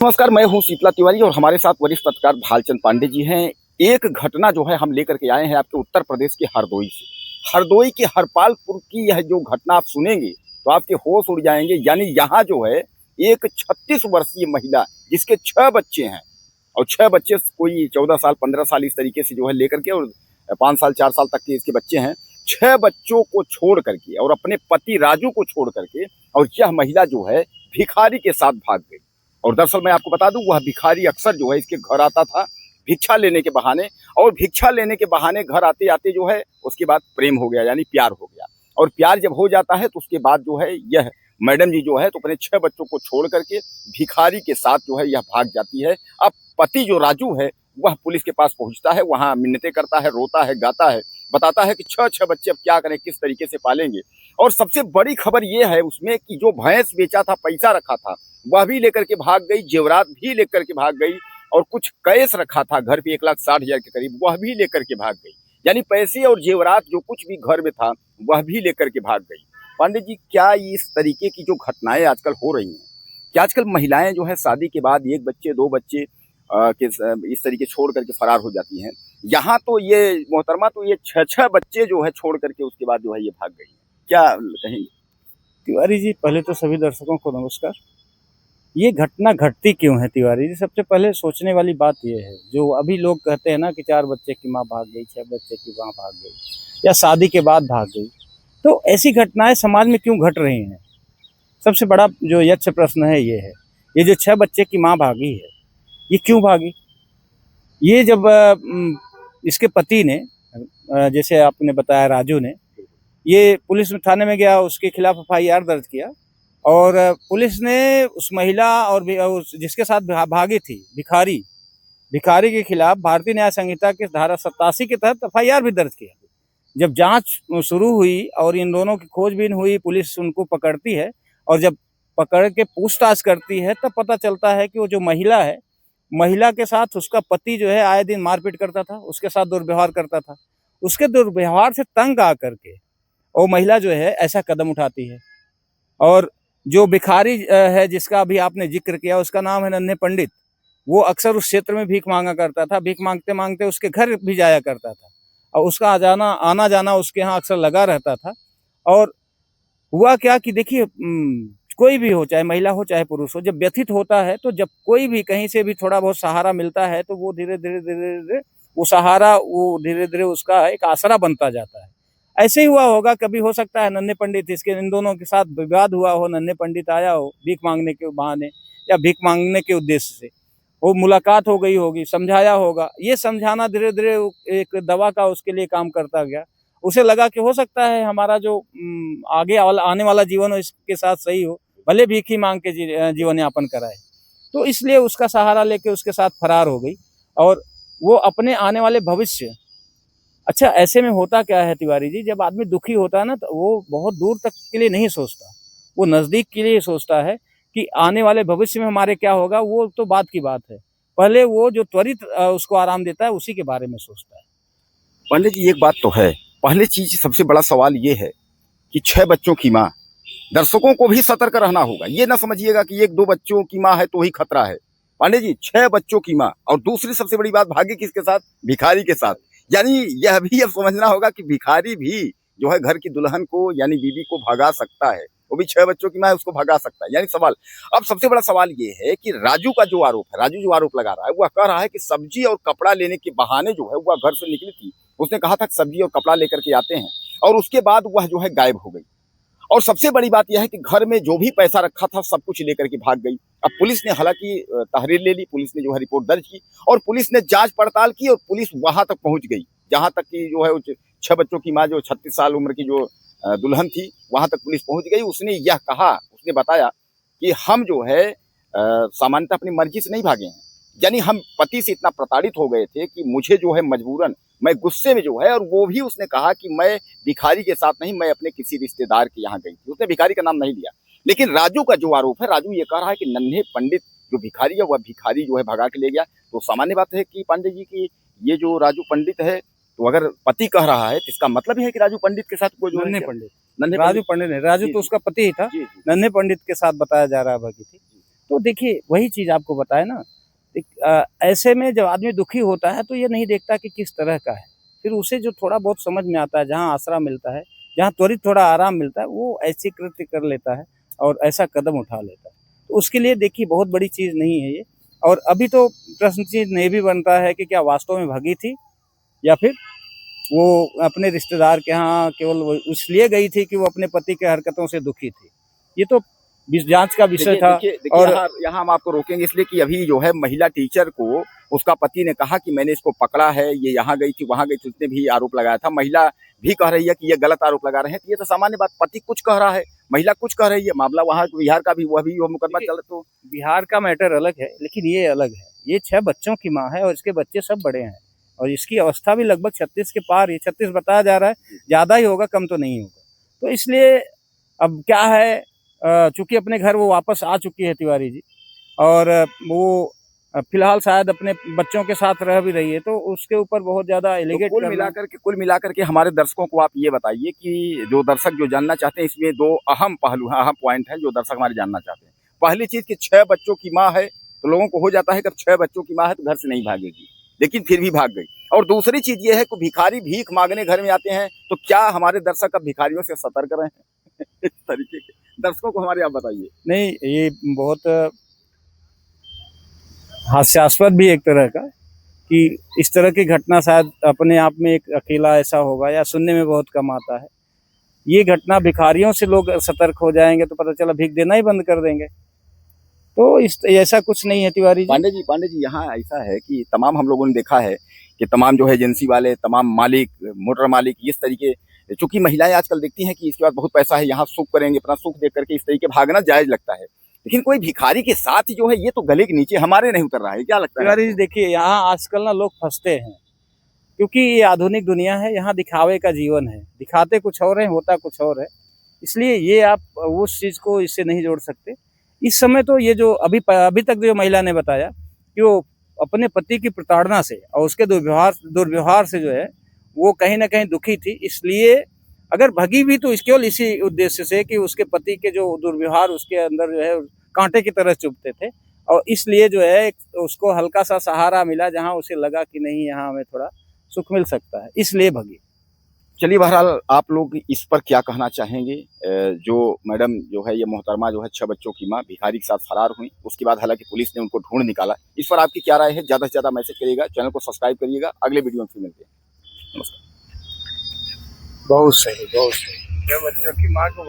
नमस्कार, मैं हूं शीतला तिवारी और हमारे साथ वरिष्ठ पत्रकार भालचंद पांडे जी हैं। एक घटना जो है हम लेकर के आए हैं आपके उत्तर प्रदेश के हरदोई से। हरदोई के हरपालपुर की यह जो घटना आप सुनेंगे तो आपके होश उड़ जाएंगे। यानी यहाँ जो है एक 36 वर्षीय महिला जिसके 6 बच्चे हैं और 6 बच्चे कोई 14 साल 15 साल इस तरीके से जो है लेकर के, और 5 साल 4 साल तक के इसके बच्चे हैं। 6 बच्चों को छोड़ करके और अपने पति राजू को छोड़ करके और यह महिला जो है भिखारी के साथ भाग गई। और दरअसल मैं आपको बता दूं, वह भिखारी अक्सर जो है इसके घर आता था भिक्षा लेने के बहाने, और भिक्षा लेने के बहाने घर आते आते जो है उसके बाद प्रेम हो गया, यानी प्यार हो गया। और प्यार जब हो जाता है तो उसके बाद जो है यह मैडम जी जो है तो अपने 6 बच्चों को छोड़ करके भिखारी के साथ जो है यह भाग जाती है। अब पति जो राजू है वह पुलिस के पास पहुंचता है, वहां मिन्नतें करता है, रोता है, गाता है, बताता है कि 6 बच्चे अब क्या करें, किस तरीके से पालेंगे। और सबसे बड़ी खबर यह है उसमें कि जो भैंस बेचा था, पैसा रखा था, वह भी लेकर के भाग गई, जेवरात भी लेकर के भाग गई, और कुछ कैश रखा था घर पे 1,60,000 के करीब, वह भी लेकर के भाग गई। यानी पैसे और जेवरात जो कुछ भी घर में था वह भी लेकर के भाग गई। पांडे जी, क्या इस तरीके की जो घटनाएं आजकल हो रही हैं, क्या आजकल महिलाएं जो है शादी के बाद 1 बच्चे 2 बच्चे के इस तरीके छोड़ करके फरार हो जाती हैं? यहाँ तो ये मोहतरमा तो ये 6 बच्चे जो है छोड़ करके उसके बाद जो है ये भाग गई, क्या कहेंगे? तिवारी जी, पहले तो सभी दर्शकों को नमस्कार। ये घटना घटती क्यों है तिवारी जी? सबसे पहले सोचने वाली बात ये है, जो अभी लोग कहते हैं ना कि 4 बच्चे की माँ भाग गई, 6 बच्चे की माँ भाग गई या शादी के बाद भाग गई, तो ऐसी घटनाएं समाज में क्यों घट रही हैं? सबसे बड़ा जो यक्ष प्रश्न है ये है। ये जो 6 बच्चे की माँ भागी है, ये क्यों भागी? ये जब इसके पति ने, जैसे आपने बताया राजू ने, ये पुलिस थाने में गया, उसके खिलाफ FIR दर्ज किया, और पुलिस ने उस महिला और जिसके साथ भागी थी भिखारी के खिलाफ भारतीय न्याय संहिता के धारा 87 के तहत FIR भी दर्ज किया। जब जांच शुरू हुई और इन दोनों की खोजबीन हुई, पुलिस उनको पकड़ती है, और जब पकड़ के पूछताछ करती है तब पता चलता है कि वो जो महिला है, महिला के साथ उसका पति जो है आए दिन मारपीट करता था, उसके साथ दुर्व्यवहार करता था। उसके दुर्व्यवहार से तंग आकर के वो महिला जो है ऐसा कदम उठाती है। और जो भिखारी है जिसका अभी आपने जिक्र किया, उसका नाम है नन्हे पंडित। वो अक्सर उस क्षेत्र में भीख मांगा करता था, भीख मांगते मांगते उसके घर भी जाया करता था, और उसका आना जाना उसके यहाँ अक्सर लगा रहता था। और हुआ क्या कि देखिए, कोई भी हो, चाहे महिला हो चाहे पुरुष हो, जब व्यथित होता है तो जब कोई भी कहीं से भी थोड़ा बहुत सहारा मिलता है तो वो धीरे धीरे वो सहारा वो धीरे धीरे उसका एक आसरा बनता जाता है। ऐसे ही हुआ होगा, कभी हो सकता है नन्हे पंडित, इसके इन दोनों के साथ विवाद हुआ हो, नन्हे पंडित आया हो भीख मांगने के बहाने या भीख मांगने के उद्देश्य से, वो मुलाकात हो गई होगी, समझाया होगा। ये समझाना धीरे धीरे एक दवा का उसके लिए काम करता गया। उसे लगा कि हो सकता है हमारा जो आगे आने वाला जीवन हो इसके साथ सही हो, भले भीख ही मांग के जीवन यापन कराए। तो इसलिए उसका सहारा लेके उसके साथ फरार हो गई, और वो अपने आने वाले भविष्य। अच्छा, ऐसे में होता क्या है तिवारी जी, जब आदमी दुखी होता है ना तो वो बहुत दूर तक के लिए नहीं सोचता, वो नज़दीक के लिए सोचता है कि आने वाले भविष्य में हमारे क्या होगा। वो तो बात की बात है, पहले वो जो त्वरित उसको आराम देता है उसी के बारे में सोचता है। पांडे जी, एक बात तो है, पहले चीज सबसे बड़ा सवाल ये है कि 6 बच्चों की माँ, दर्शकों को भी सतर्क रहना होगा। ये ना समझिएगा कि 1-2 बच्चों की माँ है तो ही खतरा है। पांडे जी, 6 बच्चों की माँ, और दूसरी सबसे बड़ी बात, भागी किसके साथ? भिखारी के साथ। यानी यह भी अब समझना होगा कि भिखारी भी जो है घर की दुल्हन को यानी बीवी को भगा सकता है, वो भी 6 बच्चों की माँ है उसको भगा सकता है। यानी सवाल, अब सबसे बड़ा सवाल ये है कि राजू का जो आरोप है, राजू जो आरोप लगा रहा है, वह कह रहा है कि सब्जी और कपड़ा लेने के बहाने जो है वह घर से निकली थी। उसने कहा था सब्जी और कपड़ा लेकर के आते हैं, और उसके बाद वह जो है गायब हो गई। और सबसे बड़ी बात यह है कि घर में जो भी पैसा रखा था सब कुछ लेकर के भाग गई। अब पुलिस ने हालांकि तहरीर ले ली, पुलिस ने जो है रिपोर्ट दर्ज की, और पुलिस ने जांच पड़ताल की, और पुलिस वहां तक पहुंच गई जहां तक कि जो है 6 बच्चों की माँ, जो 36 साल उम्र की जो दुल्हन थी, वहां तक पुलिस पहुंच गई। उसने यह कहा, उसने बताया कि हम जो है सामान्यतः अपनी मर्जी से नहीं भागे हैं, यानी हम पति से इतना प्रताड़ित हो गए थे कि मुझे जो है मजबूरन, मैं गुस्से में जो है, और वो भी उसने कहा कि मैं भिखारी के साथ नहीं, मैं अपने किसी रिश्तेदार के यहाँ गई थी। उसने भिखारी का नाम नहीं लिया। लेकिन राजू का जो आरोप है, राजू ये कह रहा है कि नन्हे पंडित जो भिखारी है, वह भिखारी जो है भगा के ले गया। तो सामान्य बात है कि पांडे जी की ये जो राजू पंडित है, तो अगर पति कह रहा है तो इसका मतलब ही है कि राजू पंडित के साथ कोई जो राजू पंडित नहीं, राजू जी, तो उसका पति ही था। जी, जी, नन्हे पंडित के साथ बताया जा रहा है भगी थी। तो देखिए वही चीज़ आपको बताया ना, ऐसे में जब आदमी दुखी होता है तो ये नहीं देखता कि किस तरह का है, फिर उसे जो थोड़ा बहुत समझ में आता है, जहाँ आसरा मिलता है, जहाँ त्वरित थोड़ा आराम मिलता है, वो ऐसी कृत्य कर लेता है और ऐसा कदम उठा लेता है। तो उसके लिए देखिए बहुत बड़ी चीज़ नहीं है ये। और अभी तो प्रश्न चीज़ ये भी बनता है कि क्या वास्तव में भगी थी या फिर वो अपने रिश्तेदार के यहाँ केवल वो इसलिए गई थी कि वो अपने पति के हरकतों से दुखी थी। ये तो जांच का विषय देखिए था। देखिए देखिए, और यहाँ हम आपको रोकेंगे इसलिए कि अभी जो है महिला टीचर को उसका पति ने कहा कि मैंने इसको पकड़ा है, ये यहाँ गई थी वहाँ गई थी, उसने भी आरोप लगाया था। महिला भी कह रही है कि ये गलत आरोप लगा रहे हैं, तो ये तो सामान्य बात, पति कुछ कह रहा है, महिला कुछ कह रही है। मामला वहाँ बिहार का भी वह भी वो मुकदमा देखिए, चल तो बिहार का मैटर अलग है, लेकिन ये अलग है। ये 6 बच्चों की माँ है और इसके बच्चे सब बड़े हैं और इसकी अवस्था भी लगभग 36 के पार, ये 36 बताया जा रहा है, ज़्यादा ही होगा, कम तो नहीं होगा। तो इसलिए अब क्या है, चूंकि अपने घर वो वापस आ चुकी है तिवारी जी, और वो फिलहाल शायद अपने बच्चों के साथ रह भी रही है, तो उसके ऊपर बहुत ज़्यादा तो एलिगेट करना। कुल मिलाकर के हमारे दर्शकों को आप ये बताइए कि जो दर्शक जो जानना चाहते हैं, इसमें 2 अहम पहलू हैं, अहम पॉइंट हैं जो दर्शक हमारे जानना चाहते हैं। पहली चीज़ कि 6 बच्चों की माँ है, तो लोगों को हो जाता है कि अब 6 बच्चों की माँ है तो घर से नहीं भागेगी, लेकिन फिर भी भाग गई। और दूसरी चीज़ ये है कि भिखारी भीख माँगने घर में आते हैं, तो क्या हमारे दर्शक अब भिखारियों से सतर्क रहें? इस तरीके के दर्शकों को हमारे आप बताइए। नहीं, ये बहुत हास्यास्पद भी एक तरह का, कि इस तरह की घटना शायद अपने आप में एक अकेला ऐसा होगा या सुनने में बहुत कम आता है। ये घटना भिखारियों से लोग सतर्क हो जाएंगे तो पता चला भीख देना ही बंद कर देंगे। तो इस ऐसा कुछ नहीं है तिवारी जी। पांडे जी यहाँ ऐसा है कि तमाम हम लोगों ने देखा है कि तमाम जो है एजेंसी वाले, तमाम मालिक, मोटर मालिक, इस तरीके, चूंकि महिलाएं आजकल देखती हैं कि इसके बाद बहुत पैसा है, यहाँ सुख करेंगे, अपना सुख देख करके इस तरीके भागना जायज लगता है। लेकिन कोई भिखारी के साथ जो है ये तो गले के नीचे हमारे नहीं उतर रहा है, क्या लगता है तिवारी जी आपको? देखिए, यहाँ आजकल ना लोग फंसते हैं, क्योंकि ये आधुनिक दुनिया है, यहाँ दिखावे का जीवन है, दिखाते कुछ और है, होता कुछ और है। इसलिए ये आप उस चीज को इससे नहीं जोड़ सकते। इस समय तो ये जो अभी तक जो महिला ने बताया कि वो अपने पति की प्रताड़ना से और उसके दुर्व्यवहार से जो है वो कहीं ना कहीं दुखी थी, इसलिए अगर भगी भी तो केवल इसी उद्देश्य से कि उसके पति के जो दुर्व्यवहार उसके अंदर जो है कांटे की तरह चुभते थे, और इसलिए जो है उसको हल्का सा सहारा मिला, जहां उसे लगा कि नहीं यहाँ हमें थोड़ा सुख मिल सकता है, इसलिए भगी। चलिए, बहरहाल आप लोग इस पर क्या कहना चाहेंगे? जो मैडम जो है, ये मोहतरमा जो है 6 बच्चों की माँ भिखारी के साथ फरार हुई, उसके बाद हालांकि पुलिस ने उनको ढूंढ निकाला, इस पर आपकी क्या राय है? ज़्यादा से ज़्यादा मैसेज करिएगा, चैनल को सब्सक्राइब करिएगा, अगले वीडियो में फिर मिलते हैं। नमस्कार। बहुत सही, बहुत सही। 6 बच्चों की माँ को